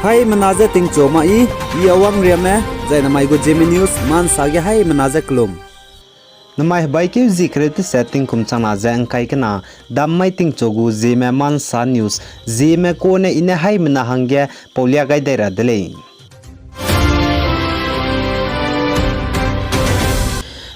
Hai menaza ting choma I awang riame zai namai go Zeme news man sage hai menaza klum. Namai baike zikret setting kumchang na jang kai kana dammai ting chogu Zeme man sa news Zeme ko ne ine hai mena hangge polia gai daira dele.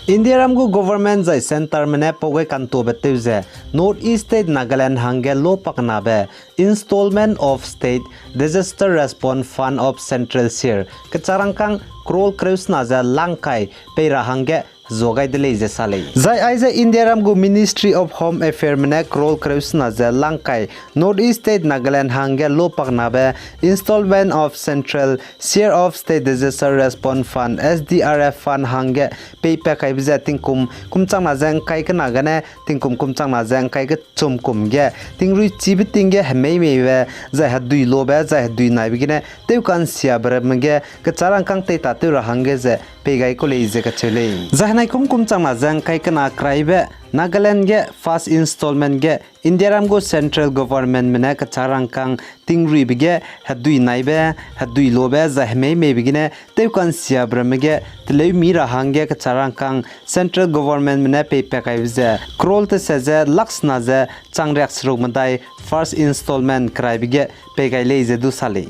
India ramgu government zai center mene pogai kanto beteuze North East State Nagaland hange lo pakna be installment of state disaster response fund of central share kacharangkang krol kreus na za langkai peira hange zogai dele je sale zai aiza India ramgu Ministry of Home Affairs mene krol kreus na za langkai North East State Nagaland hange lo pakna be installment of central share of state disaster response fund SDRF fund hange paypa kai biza tingkum kumchang na jang kai kana gane tingkum kumchang na jang kai ge chumkum ge tingrui chibi tinge hmei meiwe zai hadui lobe zai hadui nai bigine teu kan sia bramge ke charang kang te ta tu rahange je pegai ko leize ka chele zahnai kumchang na jang kai kana kraibe Nagaland ge first installment ge India ramgo central government mena ka charang kang tingri bige hadui naibe hadui lobe zahmei me bigine teu kan sia bramge tlei mi rahange ka charang kang central government mena pe kai ze krol te se laks na ze changrak srok mandai first installment krai bige pe kai leize du sale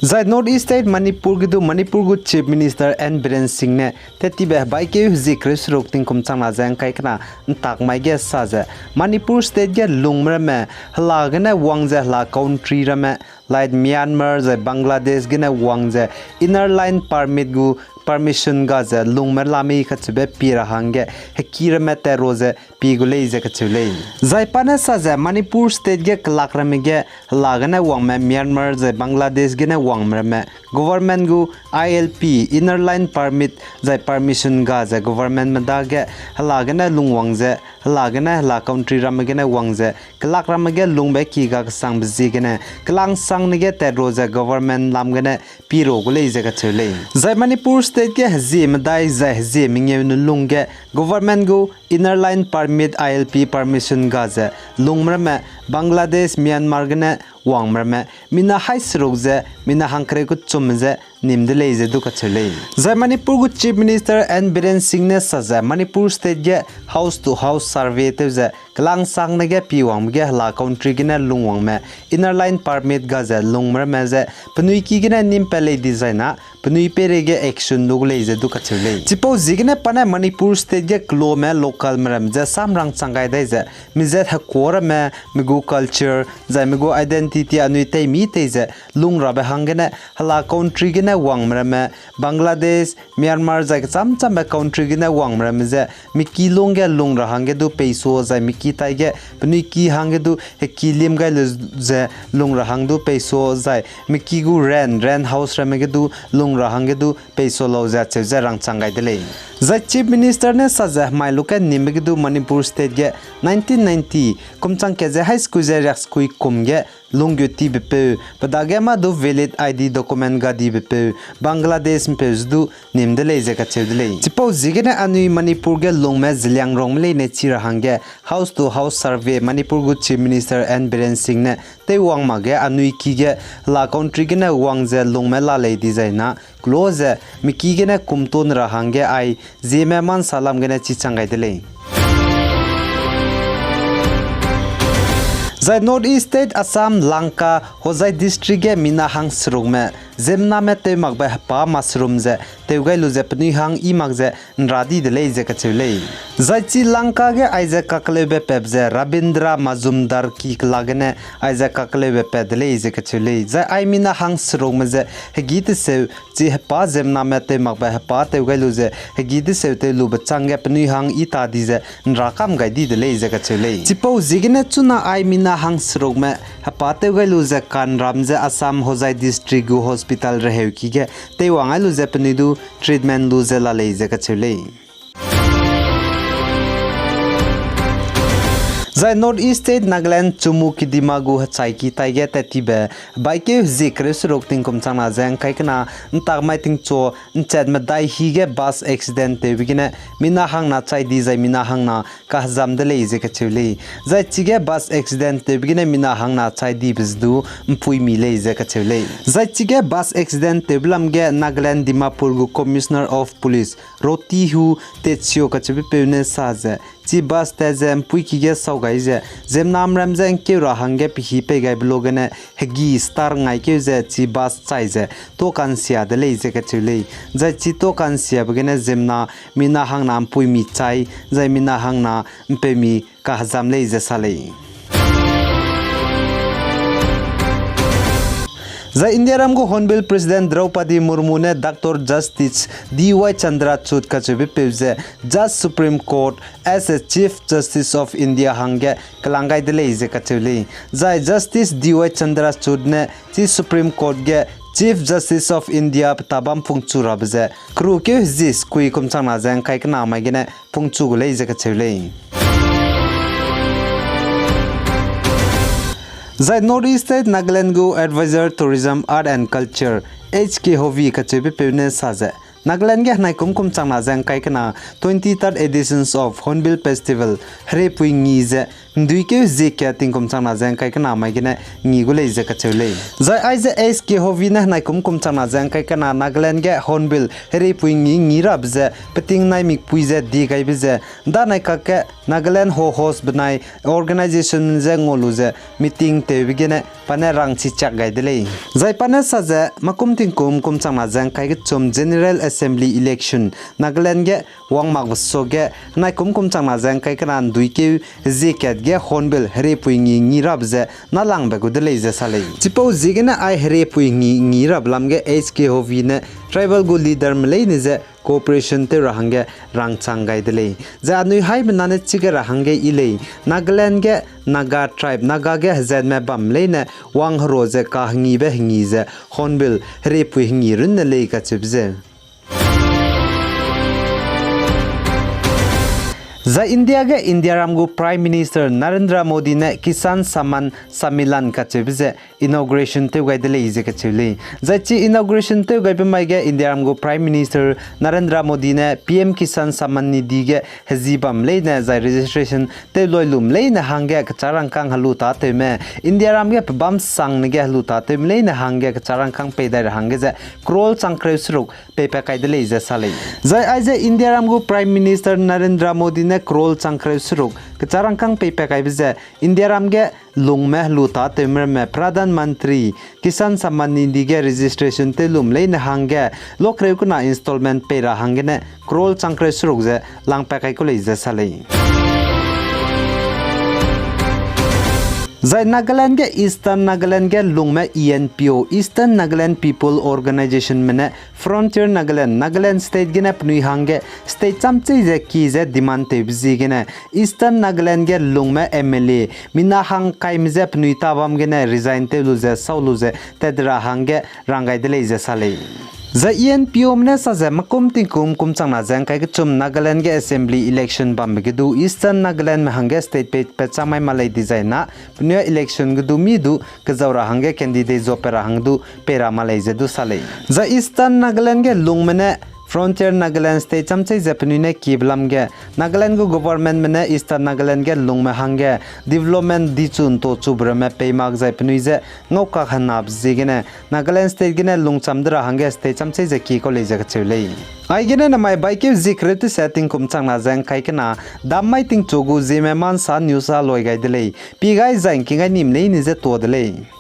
Zai North East State Manipur gu Chief Minister N Biren Singh ne teti be bai ke zikris rok ting kum chang na jang kai kana tak mai ge sa je Manipur state ge lungmra me hla gane wangje hla country ra me like Myanmar je Bangladesh gane wangje inner line permit gu permission ga je lungmer lami khachbe pira hange hekira me te roze pigule je khachule zai pane sa je Manipur state ge klakrame ge hla gane wang me Myanmar je Bangladesh gane wangmrame government gu ILP inner line permit zai permission ga za government madage halagana lungwangje halagana hala country ramagene wangje klak ramage lungbe ki ga sang bzigene klang sang nige te roza government lamgane piro gule je ga chule zai Manipur state ke Zeme dai zai Zeme nge lungge government gu inner line permit ILP permission ga za lungmrame Bangladesh Myanmar gane wangmrame mina hai srokje mina hankre ku chumje nimdele je du ka chele zai Manipur gu Chief Minister N Biren Singh ne saja Manipur state ge house to house survey te je klang sang ne ge piwang ge hla country ge na lungwang me inner line permit ga je lungmra me je pnui ki ge na nim pele designa pnui pere ge action lu le je du ka chele chipo jigne pana Manipur state ge klo me local mram je samrang changai dai je mi je ha kor me migu culture zai migu identity anui te mi te je lungra be hangene hla country ge na wangmra me Bangladesh Myanmar zai cham cham be country ge na wangmra me je miki longge lungra hange du peiso zai miki tai ge pnui ki hange du he kilim ga je lungra hang du peiso zai miki gu ren house ra me ge du lungra hange du peiso lo za che za rang changai dele zai Chief Minister ne saja mai luka nimge du Manipur state ge 1990 kumchang ke je high school je rak school kumge lungyo ti bepe padage ma do valid ID document ga di bepe Bangladesh me du nimdele je ka chedele chipo jigene anui Manipur ge lungme zliang rongmle ne chira hange house to house survey Manipur gu Chief Minister N Biren Singh ne te wang ma ge anui ki ge la country ge na wang je lungme la le di jaina close miki ge na kumton ra hange ai Zeme man salam ge na chi changai dele Zai North East State Assam Lanka Hozai district ge mina hang srugme zemna me te magba pa mushroom je teugai lu je pni hang I magje nradi de le je ka chule zai chi Lanka ge aiza kaklebe pebje Rabindra Majumdar ki lagne aiza kaklebe pedle je ka chule zai ai mina hang srugme je hegit se chi pa zemna me te magba pa teugai lu je hegit se te lu bachang ge pni hang I ta di je nrakam gai di de le je ka chule chipo jigne chuna ai mina hang srugme pa teugai lu je kan ramje Assam Hozai district gu hospital rehew ki ge te wangai lu je pni du treatment lu je la le je ka chule Zai North East State Nagaland Chumu ki dimagu hachai ki taige tetibe baike zikre surok ting kum changna jang kai kana ntak mai ting cho nchat ma dai hi ge bus accident te bigine mina hang na chai di zai mina hang na ka jam de le je ka chuli zai chige bus accident te bigine mina hang na chai di bizdu mpui mi le je ka chuli zai chige bus accident te blam ge Nagaland Dimapur gu Commissioner of Police Roti hu te chio ka chibi pevne sa je chi bus te zem pui ki ge sau gai je zem nam ram jang ke ra hange pi hi pe gai blogane hegi star ngai ke je chi bus chai je to kan sia de le je ka chuli zai chi to kan sia bgene zem na mina hang nam pui mi chai zai mina hang na mpe mi ka jam le je sa le Zai India Ramgo Hornbill President Draupadi Murmu ne Dr. Justice D.Y. Chandrachud ka chebi pevze Judge Supreme Court as a Chief Justice of India hange kalangai dele ize ka chuli Zai Justice D.Y. Chandrachud ne Chief Supreme Court ge Chief Justice of India tabam phungchu rabze kru ke jis kui kum changna jang kai kana mai gene phungchu gule ize ka chuli Zai North East State Nagaland Go Advisor Tourism Art and Culture HK Hovi kachebi pevne saze Nagaland ge hnai kum changna jang kai kana 23rd editions of Hornbill Festival hre pui ngi je ndui ke je kya ting kum changna jang kai kana mai gene ngi gule je ka chele Zai ai je HK Hovi na hnai kum changna jang kai kana Nagaland ge Hornbill hre pui ngi rab je peting nai mik pui je di gai bi je da nai ka ke Nagaland ho host banai organization je ngolu je meeting te bigene pane rang chi chak gai dele Zai pane sa je makum ting kum changna jang kai ge chom General Assembly election Nagaland ge wangmak so ge nai kum changna jang kai kana ndui ke je ket ge Hornbill hre pui ngi rab je na lang be gudele je sale chipo jigena ai hre pui ngi rab lam ge HK Hovi ne tribal go leader mlei ne je cooperation te rahange rang changai dele ja nui hai banane chige rahange ile Nagaland ge Naga tribe Naga ge hazad me bam leine wang hro je ka ngi be ngi je Hornbill hre pui ngi run le ka chibje Zai India ge India Ramgo Prime Minister Narendra Modi ne Kisan Samman Sammilan ka chebze inauguration te gai dele ize ka chele Zai chi inauguration te gai mai ge India Ramgo Prime Minister Narendra Modi ne PM Kisan Samman Nidhi ge hezibam leine zai registration te loilum leine hange ka charang kang halu ta te me India Ram ge bam sang ne ge halu ta te leine hange ka charang kang pe dai hange ze krol changkre sruk pe pe kai dele ize sale Zai ai je India Ramgo Prime Minister Narendra Modi ne krol changkre suruk kacharang kang pe pe kai bize India ram ge lungme luta temre me pradhan mantri kisan samman nidhi ge registration te lum leine hange lokre kuna installment pe ra hange ne krol changkre suruk je lang pe kai ko le je sale Zai Nagaland ge Eastern Nagaland ge lungme ENPO Eastern Nagaland People Organization mene Frontier Nagaland State gene pnui hange state chamche je ki je demand te bzi gene Eastern Nagaland ge lungme MLA mina hang kai mje pnui tabam gene resign te lu je saulu je tedra hange rangai dele je sale Za ENPO mne sa ze makum ting kum changna jang kai ke chum Nagaland ge assembly election bam ge du Eastern Nagaland me hange state pe chamai malai design na pnyo election ge du mi du ke zawra hange candidate zo pera hang du pera malai je du sale za Eastern Nagaland ge lungmene Frontier Nagaland State chamchai Japanese ne kiblam ge Nagaland go government mene Eastern Nagaland ge lungme hange development di chun to chubrame paymak Japanese ngoka khanab jigene Nagaland State gene lungchamdra hange state chamchai je ki college ga chulei ai gene na mai bike zikret setting kum changna jang kai kana damai ting chogu Zeme man san news a loi gai delei pi gai jang ki gai nim nei ni je to delei